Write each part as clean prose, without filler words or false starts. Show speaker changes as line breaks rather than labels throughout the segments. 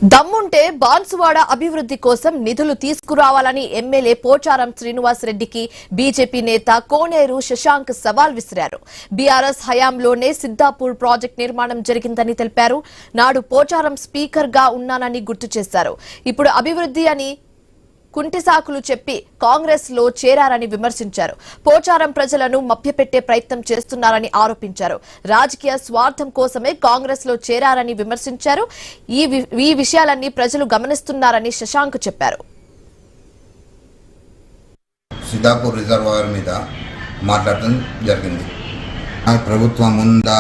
దమ్ముంటే బాన్సువాడ అభివృద్ధి కోసం నిధులు తీసుకురావాలని ఎమ్మెల్యే పోచారం శ్రీనివాస్ రెడ్డికి బీజేపీ నేత కోనేరు శశాంక్ సవాల్ విసిరారు. బీఆర్ఎస్ హయాంలోనే సిద్దాపూర్ ప్రాజెక్టు నిర్మాణం జరిగిందని తెలిపారు. నాడు పోచారం స్పీకర్ గా ఉన్నానని గుర్తు చేశారు. ఇప్పుడు అభివృద్ధి అని కుంటిసాకులు చెప్పి కాంగ్రెస్ లో చేరారని విమర్శించారు. పోచారం ప్రజలను మభ్యపెట్టే ప్రయత్నం చేస్తున్నారని ఆరోపించారు. రాజకీయ స్వార్థం కోసమే కాంగ్రెస్ లో చేరారని విమర్శించారు. ఈ విషయాలన్నీ ప్రజలు గమనిస్తున్నారని శశాంక్ చెప్పారు.
సిద్దాపూర్ రిజర్వాయర్ మీద మాట్లాడటం జరిగింది. ప్రభుత్వం ఉందా,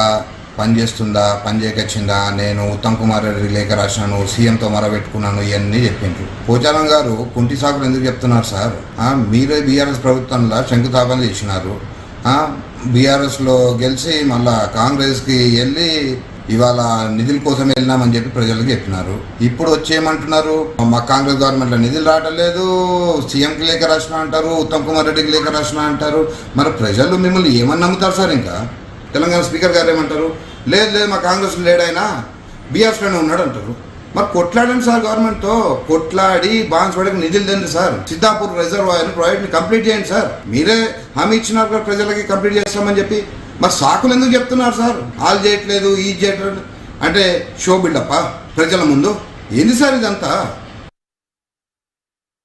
పనిచేస్తుందా, పనిచేయకొచ్చిందా, నేను ఉత్తమ్ కుమార్ రెడ్డి లేఖ రాసినాను, సీఎంతో మరబెట్టుకున్నాను, ఇవన్నీ చెప్పిండ్రు. పోచారం గారు కుంటి సాకులు ఎందుకు చెప్తున్నారు సార్? మీరే బీఆర్ఎస్ ప్రభుత్వంలో శంకుస్థాపన చేసినారు. బీఆర్ఎస్లో గెలిచి మళ్ళా కాంగ్రెస్కి వెళ్ళి ఇవాళ నిధుల కోసం వెళ్ళినామని చెప్పి ప్రజలకు చెప్పినారు. ఇప్పుడు వచ్చేయమంటున్నారు, మా కాంగ్రెస్ గవర్నమెంట్లో నిధులు రావట్లేదు, సీఎంకి లేఖ రాసినా అంటారు, ఉత్తమ్ కుమార్ రెడ్డికి లేఖ రాసినా అంటారు. మరి ప్రజలు మిమ్మల్ని ఏమని నమ్ముతారు సార్? ఇంకా తెలంగాణ స్పీకర్ గారు ఏమంటారు, లేదు మా కాంగ్రెస్ లేడైనా బీఆర్ఎస్లోనే ఉన్నాడు అంటారు. మరి కొట్లాడండి సార్, గవర్నమెంట్తో కొట్లాడి బాన్సువాడకి నిధులు తండ్రి సార్. సిద్దాపూర్ రిజర్వాయర్ ప్రాజెక్ట్ని కంప్లీట్ చేయండి సార్. మీరే హామీ ఇచ్చినారు కదా ప్రజలకి కంప్లీట్ చేస్తామని చెప్పి. మరి సాకులు ఎందుకు చెప్తున్నారు సార్? వాళ్ళు చేయట్లేదు, ఈ చేయట్లేదు అంటే షో బిల్డప్పా ప్రజల ముందు? ఏంది సార్ ఇదంతా?